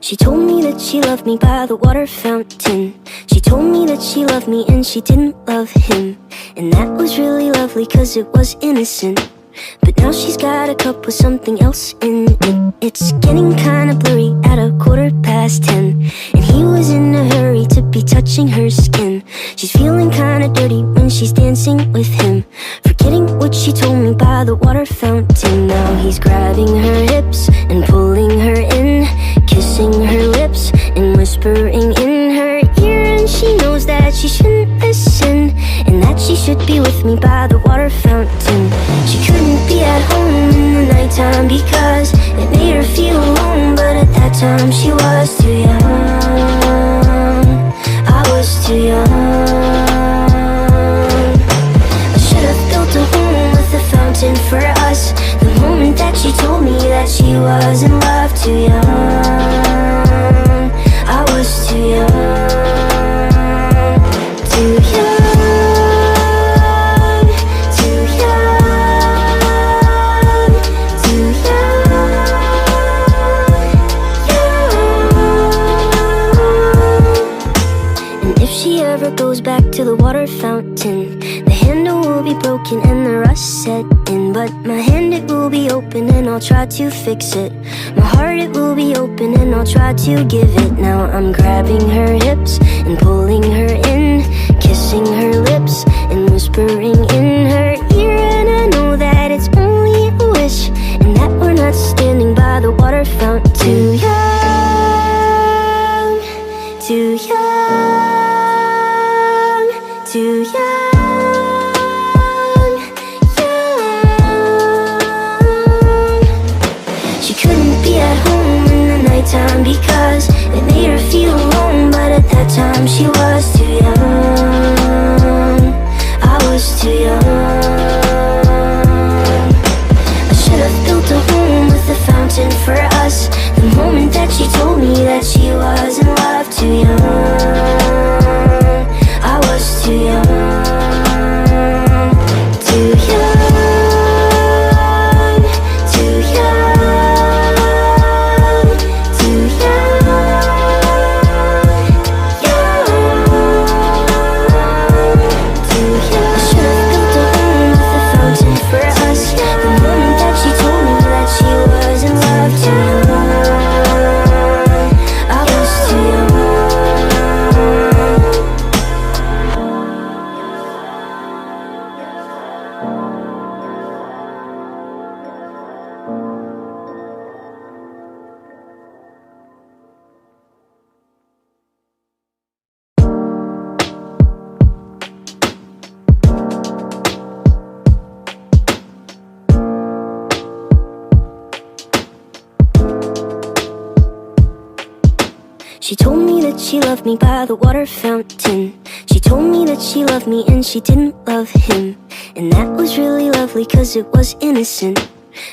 She told me that she loved me by the water fountain. She told me that she loved me and she didn't love him. And that was really lovely cause it was innocent. But now she's got a cup with something else in it. It's getting kinda blurry at 10:15. And he was in a hurry to be touching her skin. She's feeling kinda dirty when she's dancing with him, forgetting what she told me by the water fountain. Now he's grabbing her hips and pulling her in, kissing her lips and whispering in her ear. And she knows that she shouldn't listen, and that she should be with me by the water fountain. She couldn't be at home in the nighttime because it made her feel alone. But at that time she was too young. I was too young. I should have built a home with a fountain for us. The moment that she told me that she was in love, too young. I was too young. Too young. Goes back to the water fountain, the handle will be broken and the rust set in. But my hand, it will be open and I'll try to fix it. My heart, it will be open and I'll try to give it. Now I'm grabbing her hips and pulling her in, kissing her lips and whispering in her ear. And I know that it's only a wish, and that we're not standing by the water fountain. Too young, too young. Too young, young. She couldn't be at home in the nighttime because it made her feel alone. But at that time she was too young. I was too young. I should have built a home with a fountain for us. The moment that she told me that she was in love, too young. I was too young, too young, too young, too young, too young. I should have built a home with a fountain for us. The moment that she told me that she was in love, too young. I was too young. She told me that she loved me by the water fountain. She told me that she loved me and she didn't love him. And that was really lovely cause it was innocent.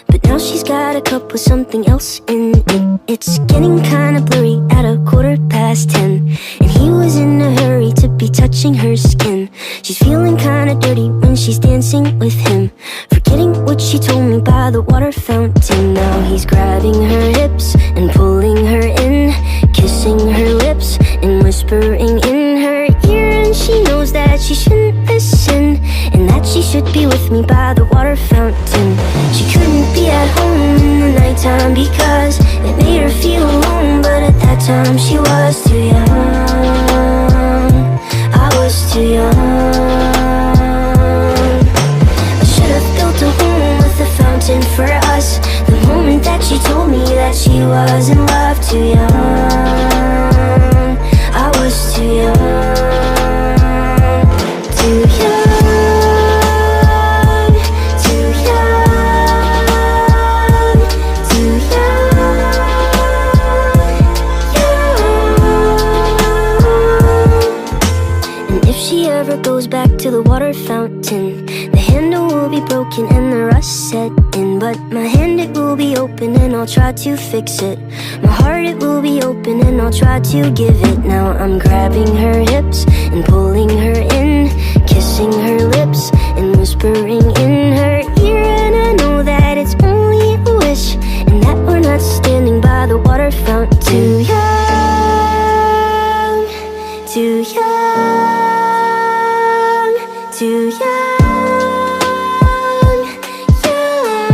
But now she's got a cup with something else in it. It's getting kinda blurry at 10:15. And he was in a hurry to be touching her skin. She's feeling kinda dirty when she's dancing with him, forgetting what she told me by the water fountain. Now he's grabbing her hips and pulling her in, kissing her lips and whispering in her ear. And she knows that she shouldn't listen, and that she should be with me by the water fountain. She couldn't be at home in the nighttime because it made her feel alone. But at that time she was too young. I was too young. I should have built a home with a fountain for us. The moment that she told me that she was in love, too young. I was too young, too young. Goes back to the water fountain, the handle will be broken and the rust set in. But my hand, it will be open and I'll try to fix it. My heart, it will be open and I'll try to give it. Now I'm grabbing her hips and pulling her in, kissing her lips and whispering in her ear. And I know that it's only a wish, and that we're not standing by the water fountain. Too young. too young, too young, young.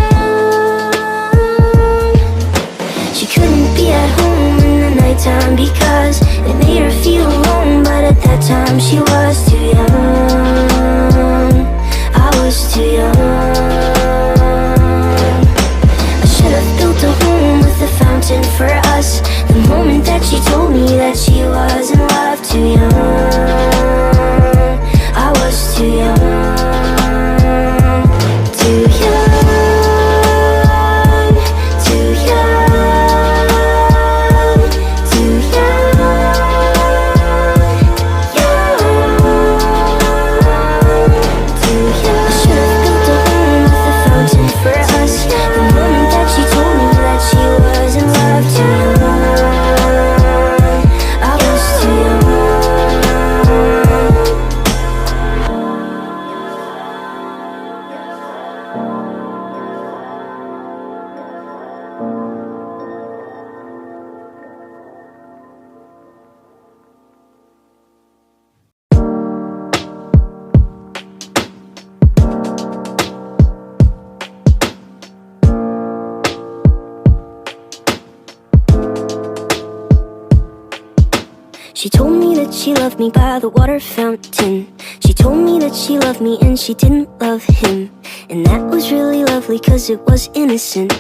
She couldn't be at home in the nighttime because it made her feel alone. But at that time she was too young, I was too young. I should have built a home with a fountain for us. The moment that she told me that she was in love, too young, I was too young, too young, too young, too young, too young. I should have built a home with a fountain for us. The moment that she told me that she was in love, too young. She told me that she loved me by the water fountain. She told me that she loved me and she didn't love him. And that was really lovely cause it was innocent.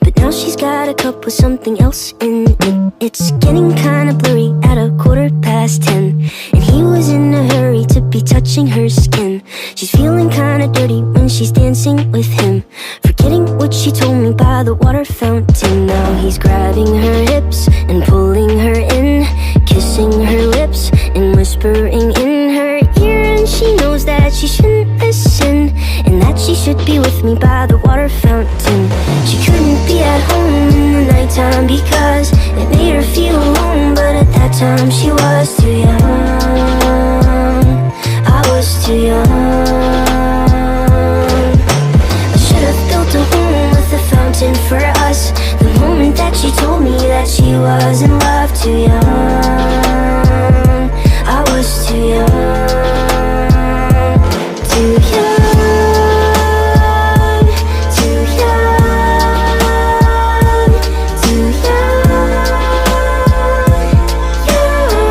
But now she's got a cup with something else in it. It's getting kinda blurry at 10:15. And he was in a hurry to be touching her skin. She's feeling kinda dirty when she's dancing with him, forgetting what she told me by the water fountain. Now he's grabbing her hips and pulling her in, kissing her lips and whispering in her ear. And she knows that she shouldn't listen, and that she should be with me by the water fountain. She couldn't be at home in the nighttime because it made her feel alone. But at that time she was too young, I was too young. I should have built a home with a fountain for us. The moment that she told me that she was in love, too young, I was too young, too young, too young, too young, young.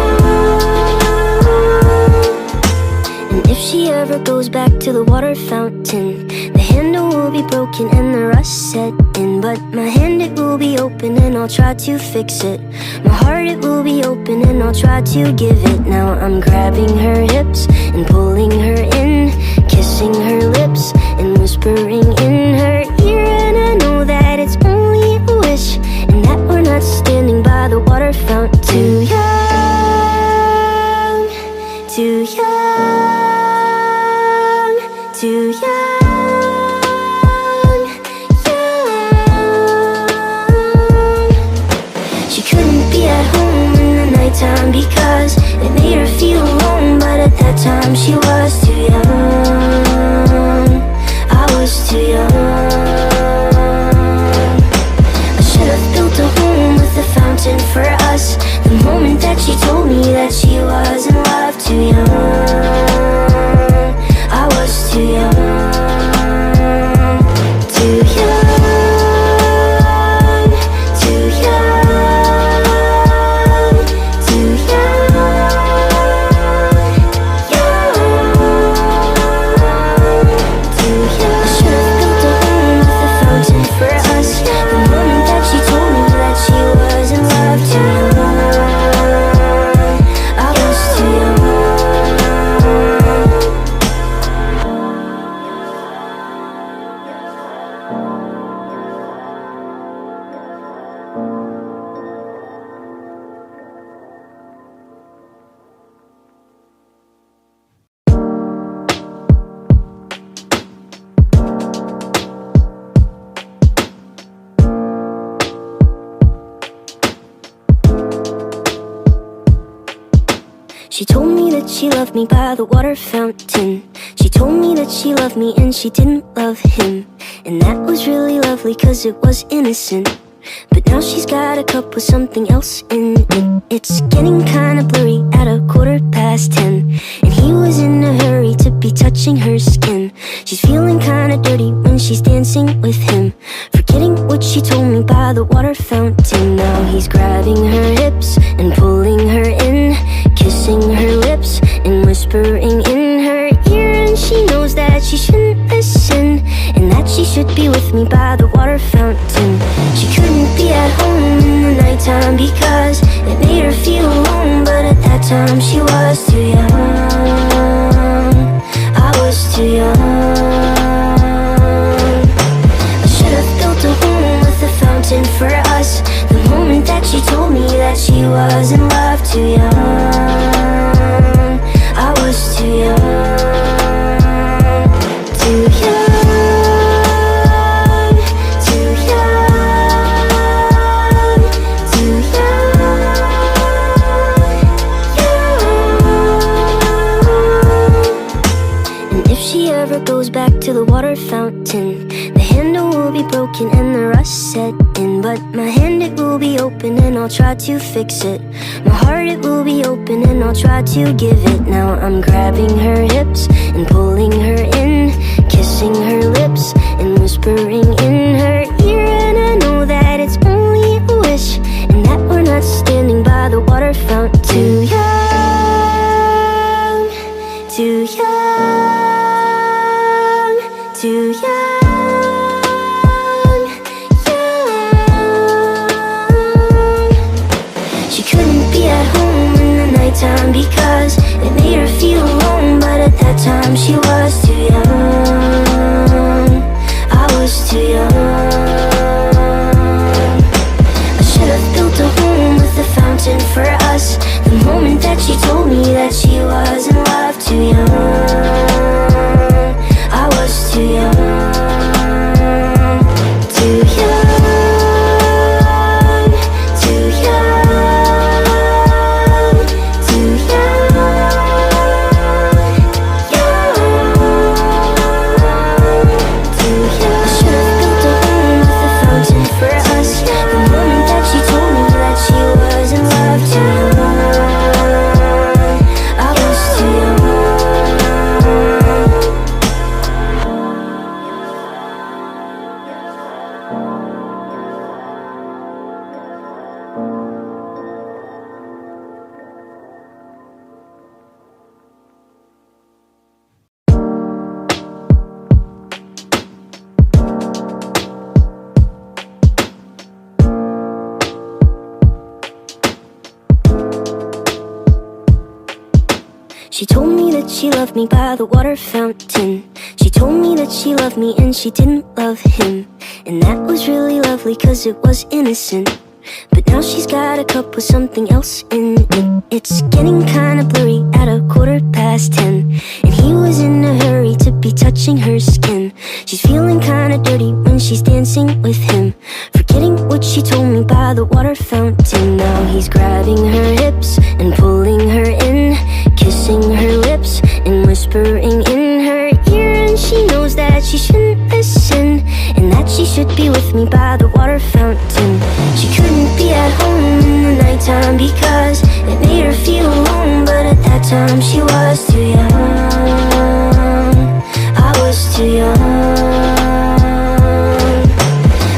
And if she ever goes back to the water fountain, the handle will be broken and the rust set in. But my hand, it will be open and I'll try to fix it. My heart, it will be open and I'll try to give it. Now I'm grabbing her hips and pulling her in, kissing her lips and whispering in her ear. And I know that it's only a wish, and that we're not standing by the water fountain. Too young, too young, too young, young. She couldn't be at home in the nighttime because it made her feel alone. But at that time she was too young, I was too young. I should have built a home with a fountain for us. The moment that she told me that she was in love, too young, I was too young, too young, too young, too young, young, too young. I should have built a home with a fountain for us. The moment that she told me that she was in love, too young, I was too young. She told me that she loved me by the water fountain. She told me that she loved me and she didn't love him. And that was really lovely cause it was innocent. But now she's got a cup with something else in it. It's getting kinda blurry at 10:15, and he was in a hurry to be touching her skin. She's feeling kinda dirty when she's dancing with him, forgetting what she told me by the water fountain. Now he's grabbing her hips and pulling her in, kissing her lips and whispering in her ear. And she knows that she shouldn't listen, and that she should be with me by the water fountain. She couldn't be at home in the nighttime because it made her feel alone. But at that time she was too young, I was too young. I should have built a home with a fountain for us. The moment that she told me that she was in love, too young, I was too young. Too young, too young, too young, young. And if she ever goes back to the water fountain, the handle will be broken and the rust set in. But my hand, it will be open and I'll try to fix it. My heart, it will be open and I'll try to give it. Now I'm grabbing her hips and pulling her in, kissing her lips and whispering in her ear. And I know that it's only a wish, and that we're not standing by the water fountain. Too young, too young, too young, young. She couldn't be at home in the nighttime because it made her feel alone. But at that time she was too young, I was too young. I should have built a home with a fountain for us. The moment that she told me that she was in love, too young, I was too young. Too young, too young, too young, young, too young. I should have built a home with a fountain for us. The moment that she told me that she was in love, too young, I was too young. She told me that she loved me by the water fountain. She told me that she loved me and she didn't love him. And that was really lovely cause it was innocent. But now she's got a cup with something else in it. It's getting kinda blurry at 10:15, and he was in a hurry to be touching her skin. She's feeling kinda dirty when she's dancing with him, forgetting what she told me by the water fountain. Now he's grabbing her hips and pulling her in, kissing her lips and whispering in her ear. And she knows that she shouldn't listen, and that she should be with me by the water fountain. She couldn't be at home in the nighttime because it made her feel alone. But at that time she was too young, I was too young.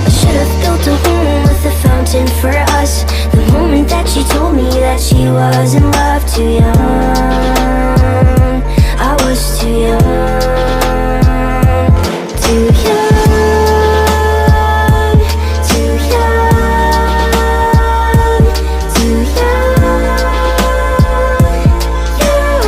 I should have built a home with a fountain for us. The moment that she told me that she was in love, too young, I was too young. Too young, too young, too young, young.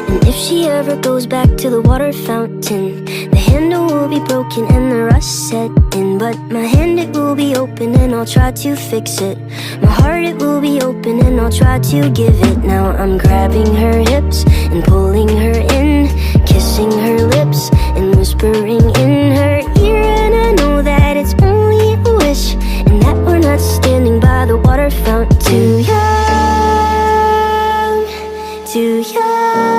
And if she ever goes back to the water fountain, the handle will be broken and the rust set in. But my hand, it will be open and I'll try to fix it. My heart, it will be open and I'll try to give it. Now I'm grabbing her hips and pulling her in, kissing her lips and whispering in her ear. And I know that it's only a wish, and that we're not standing by the water fountain. Too young, too young,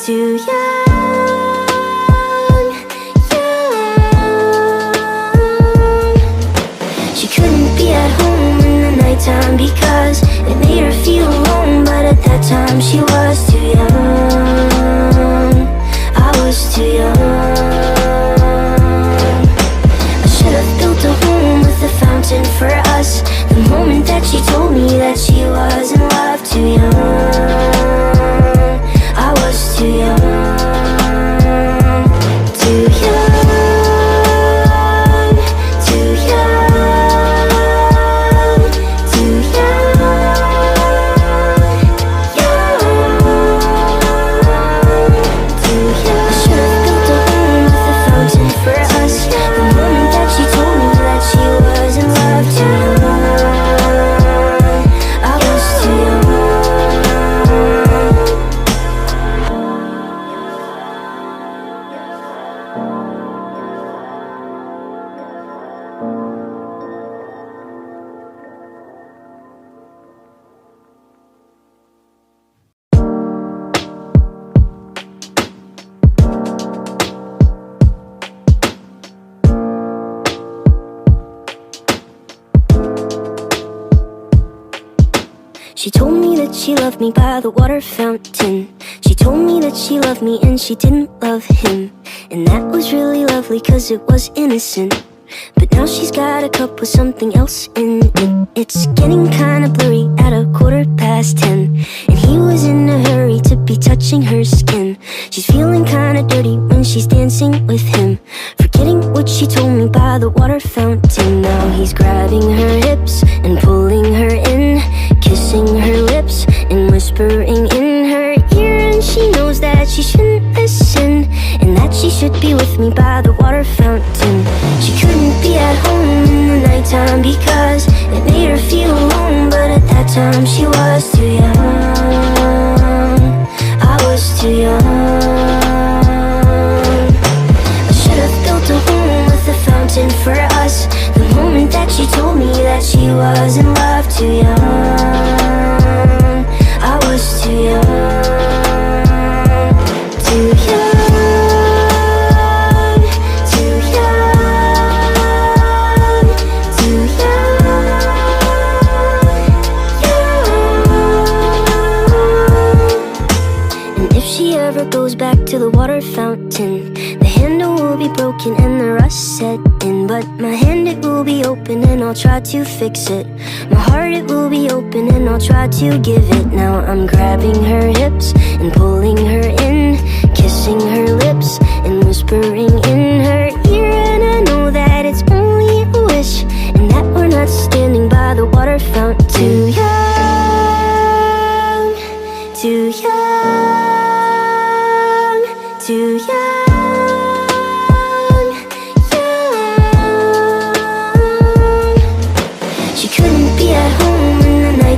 too young, young, nighttime because it made her feel alone. But at that time she was too young. I was too young. I should have built a home with a fountain for us. The moment that she told me that she was in love, too young. I was too young. Too young. Too young. Too young. Too young. I should have built a home with a fountain for us. The moment that she told me that she was in love, too young. I was too young. She told me that she loved me by the water fountain. She told me that she loved me and she didn't love him. And that was really lovely cause it was innocent. But now she's got a cup with something else in it. It's getting kinda blurry at 10:15. And he was in a hurry to be touching her skin. She's feeling kinda dirty when she's dancing with him, forgetting what she told me by the water fountain. Now he's grabbing her hips and pulling her in, kissing her lips and whispering in her ear. And she knows that she shouldn't listen, and that she should be with me by the water fountain. She couldn't be at home in the nighttime because it made her feel alone. But at that time she was too young. I was too young. I should have built a home with a fountain for us. The moment that she told me that she was in love, too young. I was too young. Too young. Too young. Too young. And if she ever goes back to the water fountain, the handle will be broken and the rust set in. But my hand, it will be open and I'll try to fix it. My heart, it will be open and I'll try to give it. Now I'm grabbing her hips and pulling her in, kissing her lips and whispering in her ear. And I know that it's only a wish, and that we're not standing by the water fountain. Too young. Too young. Too young.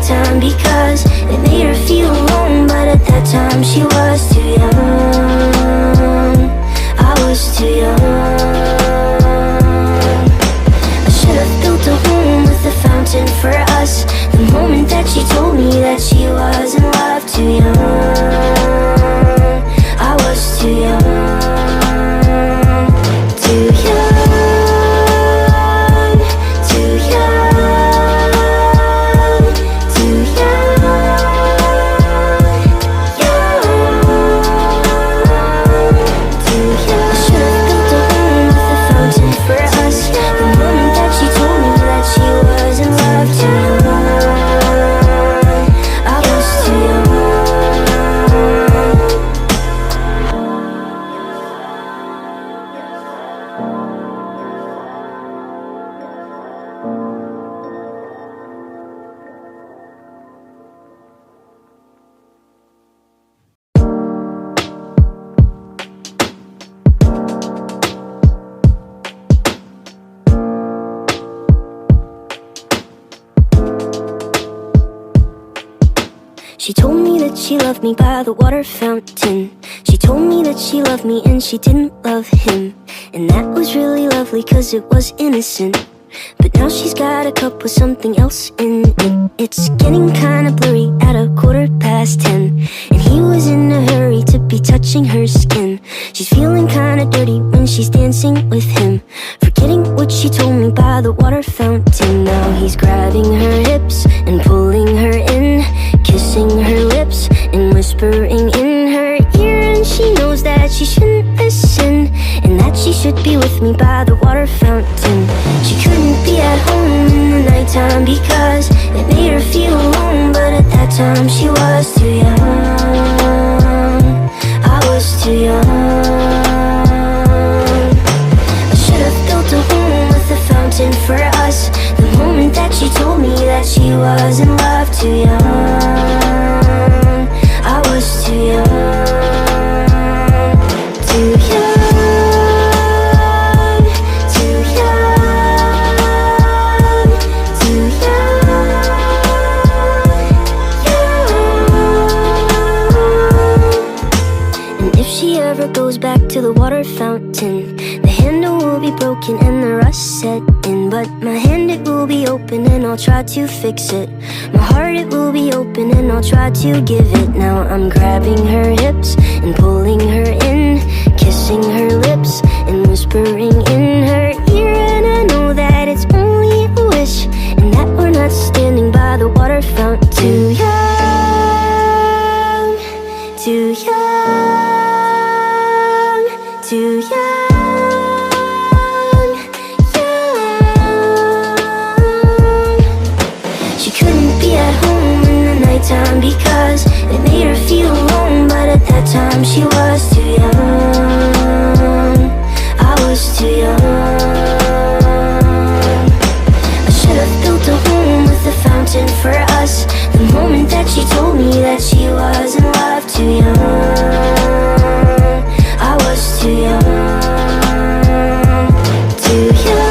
Time because it made her feel alone. But at that time she was too young. I was too young. I should have built a home with a fountain for us. The moment that she told me that she was in love, too young. I was too young. Too young. She told me that she loved me by the water fountain. She told me that she loved me and she didn't love him. And that was really lovely cause it was innocent. But now she's got a cup with something else in it. It's getting kinda blurry at 10:15. And he was in a hurry to be touching her skin. She's feeling kinda dirty when she's dancing with him, forgetting what she told me by the water fountain. Now he's grabbing her hips with me by the water fountain. She couldn't be at home in the nighttime because it made her feel alone. But at that time she was too young. I was too young. I should have built a home with a fountain for us. The moment that she told me that she was in love. Too young, I was too young. Too young, too young, too young. And if she ever goes back to the water fountain, the handle will be broken and the rust set in. But my hand, it will be open and I'll try to fix it. My heart, it will be open and I'll try to give it. Now I'm grabbing her hips and pulling her in, kissing her lips and whispering in her ear. And I know that it's only a wish, and that we're not standing by the water fountain. Too young, too young, too young. Because it made her feel alone. But at that time she was too young. I was too young. I should have built a home with a fountain for us. The moment that she told me that she was in love. Too young, I was too young. Too young.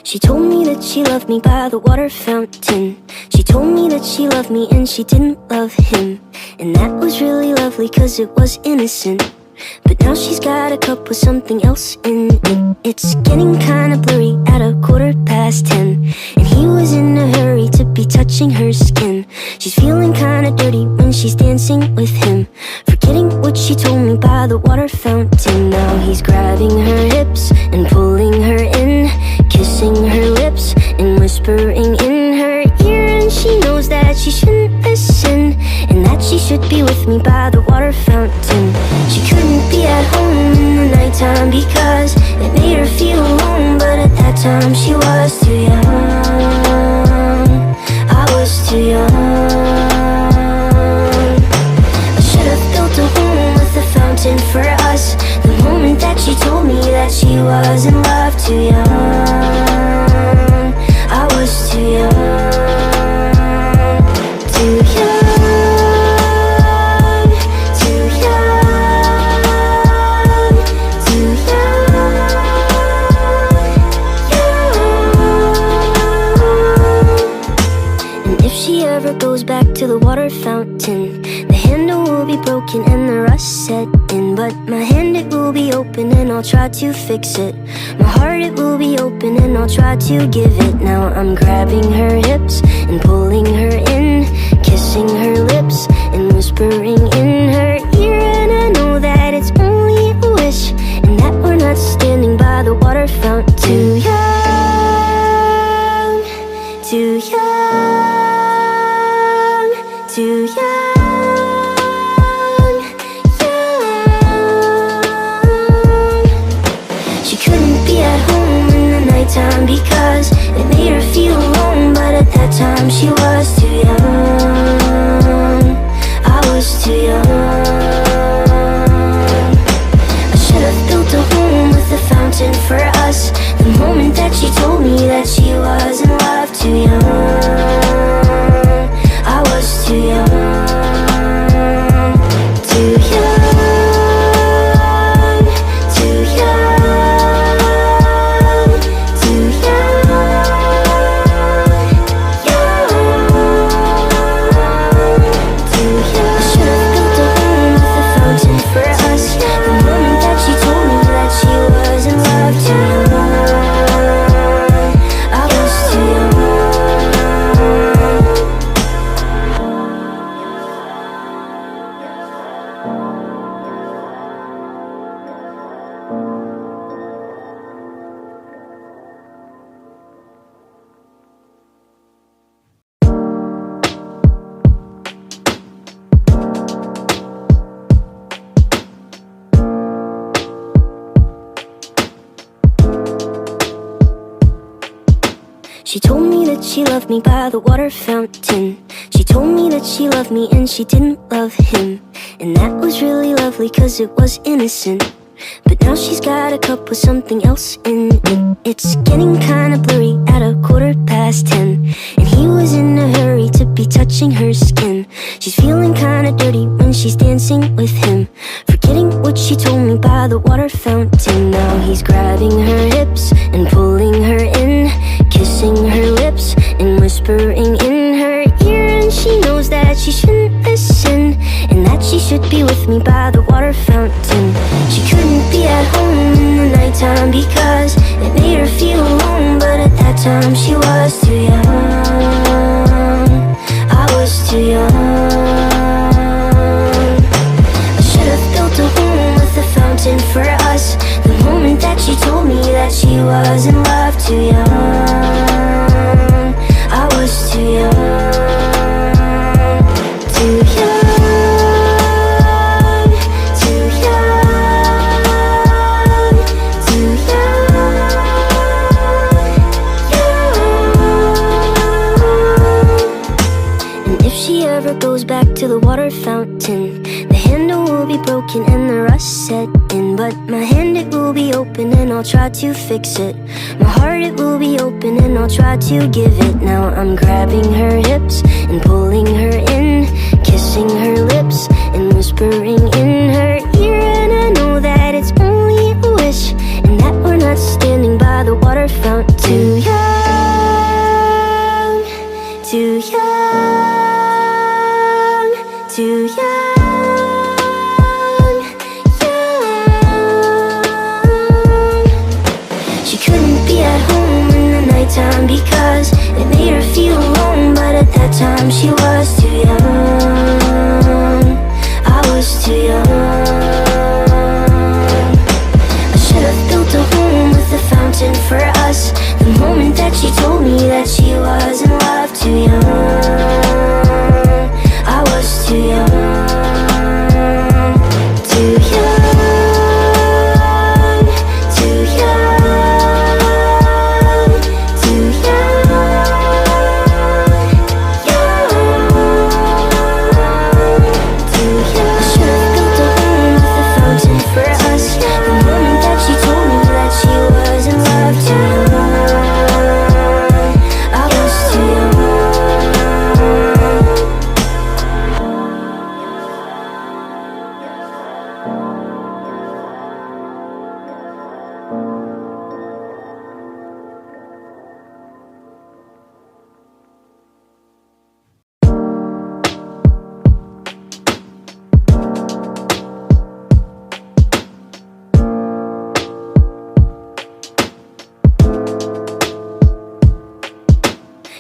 She told me that she loved me by the water fountain. She told me that she loved me and she didn't love him. And that was really lovely cause it was innocent. But now she's got a cup with something else in it. It's getting kinda blurry at 10:15. And he was in a hurry to be touching her skin. She's feeling kinda dirty when she's dancing with him, forgetting what she told me by the water fountain. Now he's grabbing her hips and pulling her in, kissing her lips and whispering in her ear. And she knows that she shouldn't listen, and that she should be with me by the water fountain. She couldn't be at home in the nighttime because it made her feel alone. But at that time she was too young. I was too young. I should have built a home with a fountain for us. The moment that she told me that she was in love. Too young, I was too young. Too young. Goes back to the water fountain, the handle will be broken and the rust set in. But my hand, it will be open and I'll try to fix it. My heart, it will be open and I'll try to give it. Now I'm grabbing her hips and pulling her in, kissing her lips and whispering in her ear. And I know that it's only a wish, and that we're not standing by the water fountain. Too young, too young, too young, young. She couldn't be at home in the nighttime because it made her feel alone. But at that time she was too young. I was too young. I should have built a home with a fountain for us. The moment that she told me that she was in love. Too young, I was too young. She told me that she loved me by the water fountain. She told me that she loved me and she didn't love him. And that was really lovely cause it was innocent. But now she's got a cup with something else in it. It's getting kinda blurry at 10:15. And he was in a hurry to be touching her skin. She's feeling kinda dirty when she's dancing with him, forgetting what she told me by the water fountain. Now he's grabbing her hips and pulling her in, kissing her lips and whispering in her ear. And she knows that she shouldn't listen, and that she should be with me by the water fountain. She couldn't be at home in the nighttime because it made her feel alone. But at that time she was too young, I was too young. I should have built a home with a fountain for us. The moment that she told me that she was in love, too young, I was too young. Too young, too young, too young. And if she ever goes back to the water fountain, the handle will be broken and the rust set in. But my hand, it will be open and I'll try to fix it. My heart, it will be open and I'll try to give it. Now I'm grabbing her hips and pulling her in, kissing her lips and whispering in her ear. And I know that it's only a wish, and that we're not standing by the water fountain. Too young, too young, too young, young. She couldn't be at home in the nighttime because it made her feel alone. But at that time she was too young, I was too young. I should have built a home with a fountain for us. The moment that she told me that she was in love, too young, I was too young. Too young, too young, too young, too young. I should have built a home with a fountain for us. The moment that she told me that she was in love, too young, I was too young.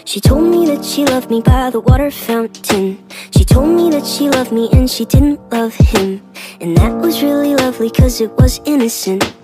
She told me that she loved me by the water fountain. She told me that she loved me and she didn't love him. And that was really lovely cause it was innocent.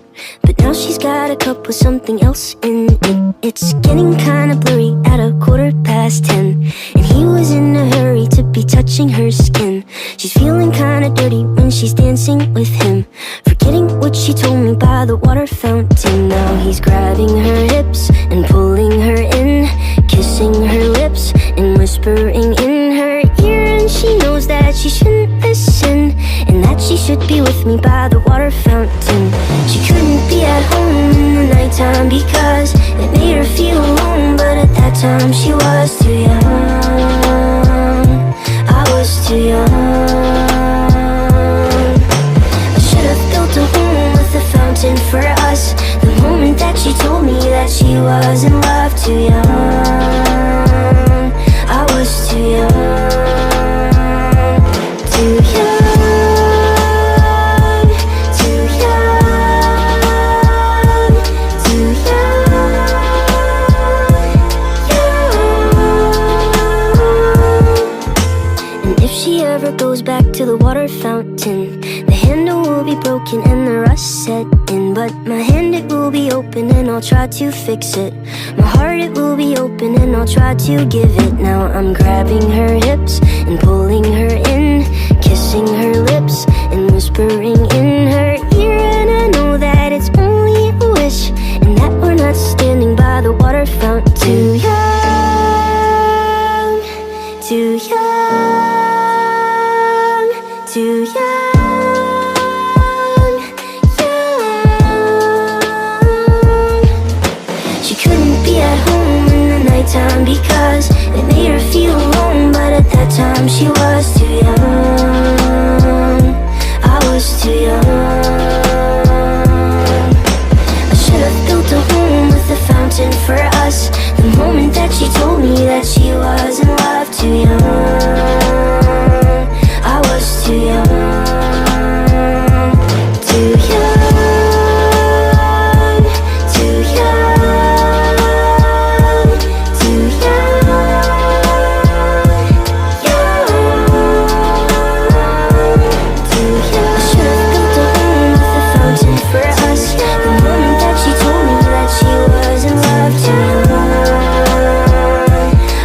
But now she's got a cup with something else in it. It's getting kinda blurry at 10:15. And he was in a hurry to be touching her skin. She's feeling kinda dirty when she's dancing with him, forgetting what she told me by the water fountain. Now he's grabbing her hips and pulling her in, kissing her lips and whispering in her ear. And she knows that she shouldn't listen, and that she should be with me by the water fountain. She couldn't be at home in the nighttime because it made her feel alone. But at that time she was too young, I was too young. I should have built a home with a fountain for us. The moment that she told me that she was in love, too young, I was too young. Too young, too young, too young, young. And if she ever goes back to the water fountain, the handle will be broken and the rust set in. But my hand, it will be open and I'll try to fix it. My heart, it will be open and I'll try to give it. Now I'm grabbing her hips and pulling her in, kissing her lips and whispering in her ear. And I know that it's only a wish, and that we're not standing by the water fountain. Too young, feel alone, but at that time she was too young. I was too young. I should have built a home with a fountain for us. The moment that she told me that she was in love, too young. I was too young. Too young. Too young. Too young. Young. Too young. I should have built a home with a fountain for us. The moment that she told me that she was in love, too young.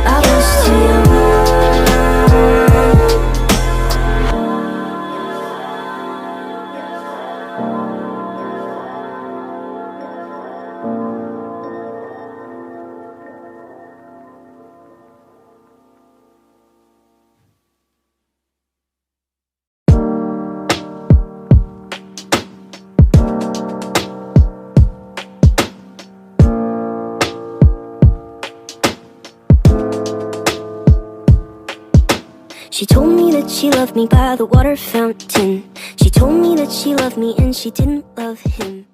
I was too young. She told me that she loved me by the water fountain. She told me that she loved me and she didn't love him.